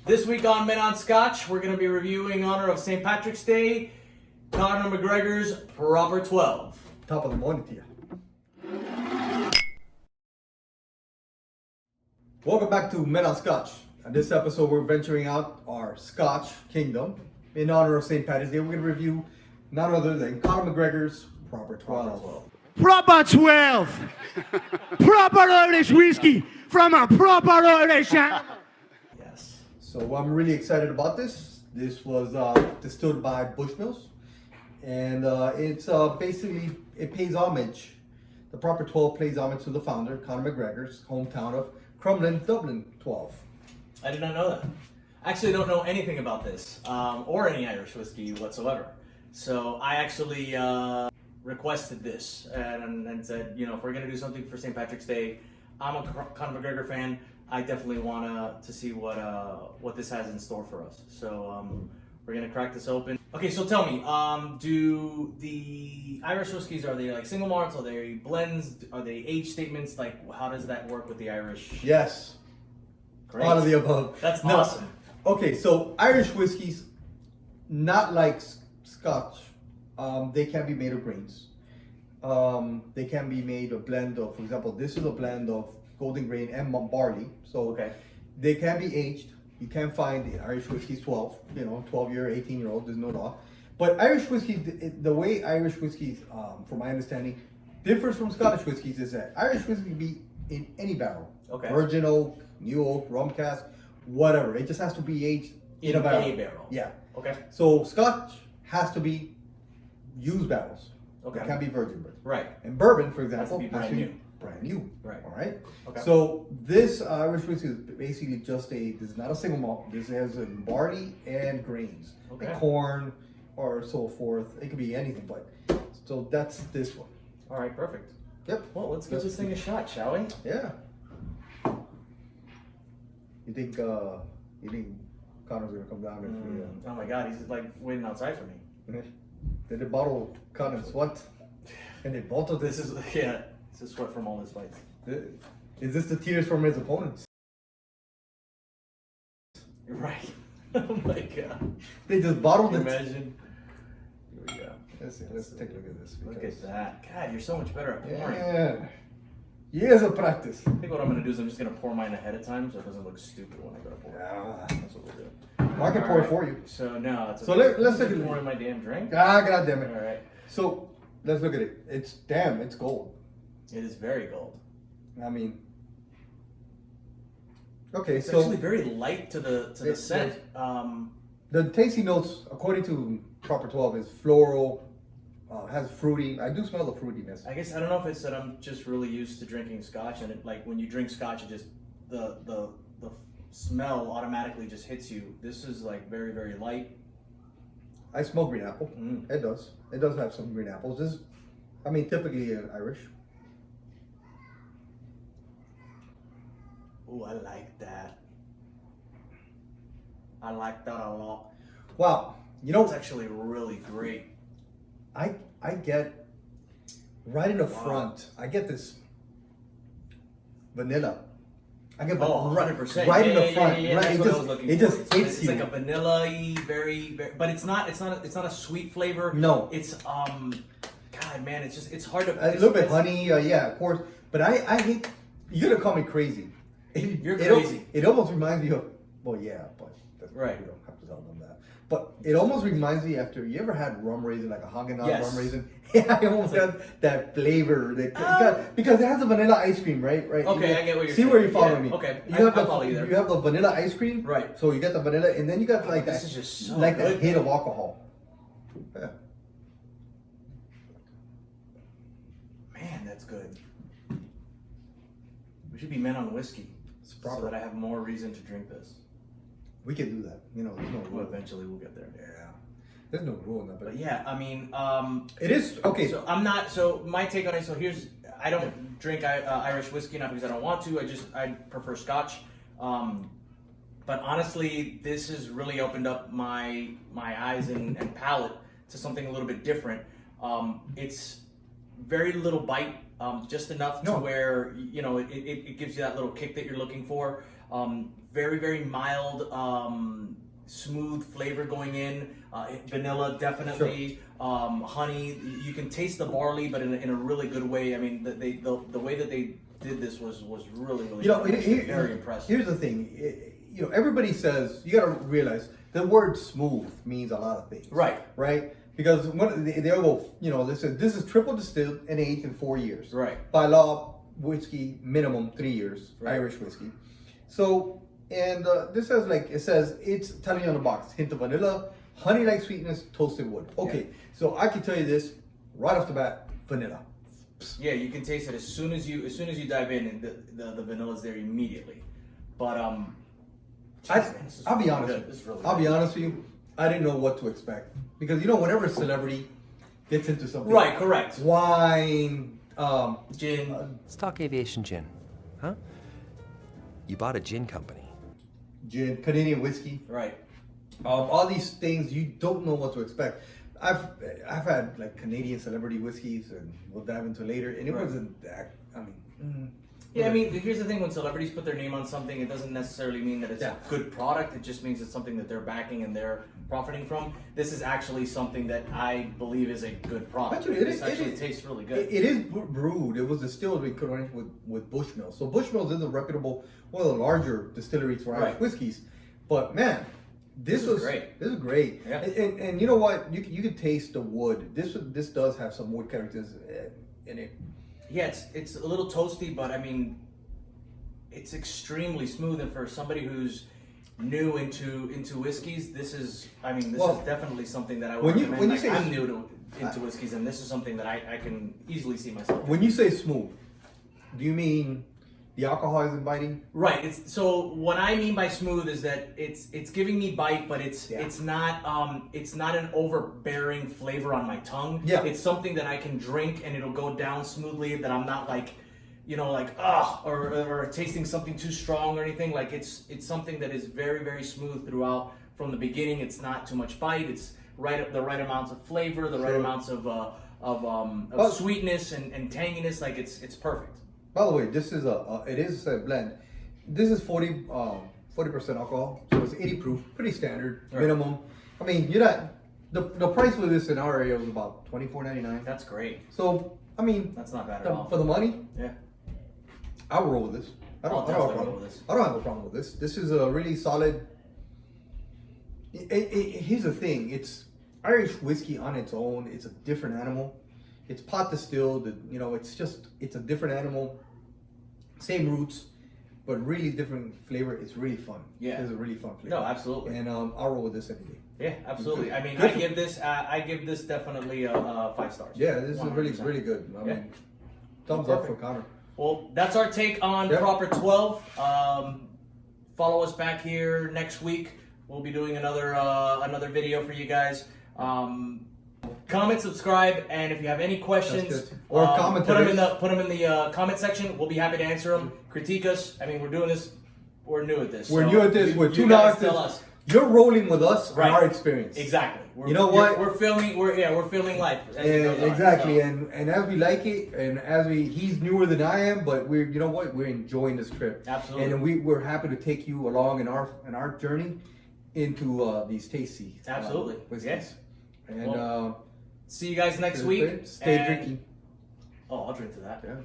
This week on Men on Scotch, we're going to be reviewing in honor of St. Patrick's Day, Conor McGregor's Proper 12. Top of the morning to you. Welcome back to Men on Scotch. In this episode, we're venturing out our Scotch kingdom. In honor of St. Patrick's Day, we're going to review none other than Conor McGregor's Proper 12. Proper 12. Proper Irish whiskey from a proper Irish. Yes. So I'm really excited about this. This was distilled by Bushmills. And it's basically, it pays homage. The Proper 12 pays homage to the founder, Conor McGregor's hometown of Crumlin, Dublin 12. I did not know that. I actually don't know anything about this, or any Irish whiskey whatsoever. So I actually requested this and said, you know, if we're going to do something for St. Patrick's Day, I'm a Conor McGregor fan. I definitely want to see what this has in store for us. So we're going to crack this open. Okay, so tell me, do the Irish whiskeys, are they like single malts? Are they blends? Are they age statements? Like, how does that work with the Irish? Yes. Great. All of the above. That's No. awesome. Okay, so Irish whiskeys, not like Scotch, they can be made of grains. They can be made a blend of, for example, this is a blend of golden grain and barley. So Okay. they can be aged. You can find the Irish whiskeys 12, 12-year, 18-year-old, there's no law. But Irish whiskey, the way Irish whiskeys, from my understanding, differs from Scottish whiskeys is that Irish whiskey can be in any barrel. Okay. Virgin oak, new oak, rum cask, whatever. It just has to be aged in a barrel. any barrel. Yeah. Okay. So Scotch has to be used barrels. Okay. It can't be virgin barrels. Right. And bourbon, for example, be brand new. Brand new. Right. All right. Okay. So this Irish whiskey is basically just this is not a single malt. This has barley and grains, Okay. and corn, or so forth. It could be anything, but so that's this one. All right. Perfect. Yep. Well, let's give this thing a shot, shall we? Yeah. You think Conor's gonna come down if we? Oh my God, he's like waiting outside for me. Did they bottle Conor's what? And they bottled This is this is sweat from all his fights. Is this the tears from his opponents? Right. Oh my God. They just bottled it. Imagine. Here we go. Let's take a look at this. Look because- at that. God, you're so much better at pouring. Yeah. Years of practice. I think what I'm gonna do is I'm just gonna pour mine ahead of time so it doesn't look stupid when I go to pour. Yeah. That's what we'll do. I can pour it for you. So no, it's So okay. let's take a look. pouring my damn drink. Ah, god damn it. All right. So let's look at it. It's gold. It is very gold. I mean, okay, It's so actually very light to the It's- scent. the tasty notes, according to Proper 12, is floral, has fruity. I do smell the fruitiness. I guess I don't know if it's that I'm just really used to drinking Scotch, and like when you drink Scotch, it just the smell automatically just hits you. This is like very, very light. I smell green apple. Mm. It does. It does have some green apples. This, I mean, typically Irish. Oh, I like that. I like that a lot. Wow. You It's know, actually really great. I get right in the Wow. front. I get this vanilla. I get Oh, right, 100%. right in the Yeah, front. yeah, Right, that's it what just I was looking it for. just It's hits you. like a vanilla-y, very, very, but it's not a sweet flavor. No. It's God, man, it's hard to. A little bit honey, yeah, of course. But I hate. You're gonna call me crazy. You're It crazy. It almost reminds me of. Well, yeah, but Right. We don't have to tell them that. But it almost reminds me after you ever had rum raisin, like a Haagen-Dazs Yes. rum raisin. Yeah, I almost got that flavor because it has the vanilla ice cream, right? Right. Okay, You I get what you're see saying. where you're following Yeah, me. okay. You I have the follow you there. you have the vanilla ice cream. Right. So you get the vanilla, and then you got like This that. is just so like good, that hit of alcohol. Yeah. Man, that's good. We should be men on whiskey, It's so proper. that I have more reason to drink this. We can do that. You know, there's no Well, rule. eventually we'll get there. Yeah. There's no rule in that, But but yeah, I mean, it is okay. So I'm not. So my take on it. So I don't drink Irish whiskey, not because I don't want to. I prefer Scotch. But honestly, this has really opened up my eyes and palate to something a little bit different. It's very little bite, just enough to No. where it gives you that little kick that you're looking for. Very, very mild, smooth flavor going in. Vanilla, definitely. Honey. You can taste the barley, but in a really good way. I mean, the way that they did this was really, really very impressive. Here's the thing. Everybody says, you got to realize the word smooth means a lot of things. Right. Right? Because they'll go, they say this is triple distilled and aged in 4 years. Right. By law, whiskey minimum 3 years, right. Irish whiskey. So, and this says it says it's telling you on the box, hint of vanilla, honey-like sweetness, toasted wood. Okay, so I can tell you this right off the bat, vanilla. Yeah, you can taste it as soon as you dive in, and the vanilla's there immediately. But I'll be honest. I'll be honest with you. I didn't know what to expect because whenever a celebrity gets into something, right? Correct. Wine, gin. Let's talk aviation gin, huh? You bought a gin company. Gin, Canadian whiskey. Right. All these things you don't know what to expect. I've had like Canadian celebrity whiskeys, and we'll dive into later, and it wasn't that. I mean. Yeah, I mean, here's the thing: when celebrities put their name on something, it doesn't necessarily mean that it's a good product. It just means it's something that they're backing and they're profiting from. This is actually something that I believe is a good product. It tastes really good. It is brewed. It was distilled with Bushmills. So Bushmills is a reputable, one of the larger distilleries for Irish whiskeys. But man, this was great. This is great. Yeah. And you know what? You can taste the wood. This does have some wood characters in it. Yeah, it's a little toasty, but I mean, it's extremely smooth. And for somebody who's new into whiskeys, this is definitely something that I would recommend. When you say I'm new into whiskeys, and this is something that I can easily see myself. When you say smooth, do you mean the alcohol is inviting? Right. So what I mean by smooth is that it's giving me bite, but it's not an overbearing flavor on my tongue. Yeah. It's something that I can drink and it'll go down smoothly. That I'm not or tasting something too strong or anything. Like it's something that is very, very smooth throughout from the beginning. It's not too much bite. It's the right amounts of flavor, the right amounts of sweetness and tanginess. Like it's perfect. By the way, this is it is a blend. This is 40% alcohol, so it's 80 proof, pretty standard minimum. I mean, you're not the price for this in our area was about $24.99. That's great. So I mean, that's not bad at all for the money. Yeah, I will roll with this. I don't have a problem with this. This is a really solid. Here's the thing: it's Irish whiskey on its own. It's a different animal. It's pot distilled. It's a different animal. Same roots, but really different flavor. It's really fun. Yeah, it's a really fun flavor. No, absolutely. And I'll roll with this any day. Yeah, absolutely. I mean, I give this definitely 5 stars. Yeah, this is really good. I mean, thumbs up for Conor. Well, that's our take on Proper 12. Follow us back here next week. We'll be doing another video for you guys. Comment, subscribe, and if you have any questions or put them in the comment section. We'll be happy to answer them. Critique us. I mean, we're doing this. We're new at this. We're new at this. We're 2 novices. You're rolling with us on our experience. Exactly. We're filming. We're filming life. Exactly. And as we like it, and he's newer than I am, but we're enjoying this trip. Absolutely. And we're happy to take you along in our journey into these tasty. Absolutely. Whiskeys. And see you guys next week. Stay drinking. Oh, I'll drink to that. Yeah.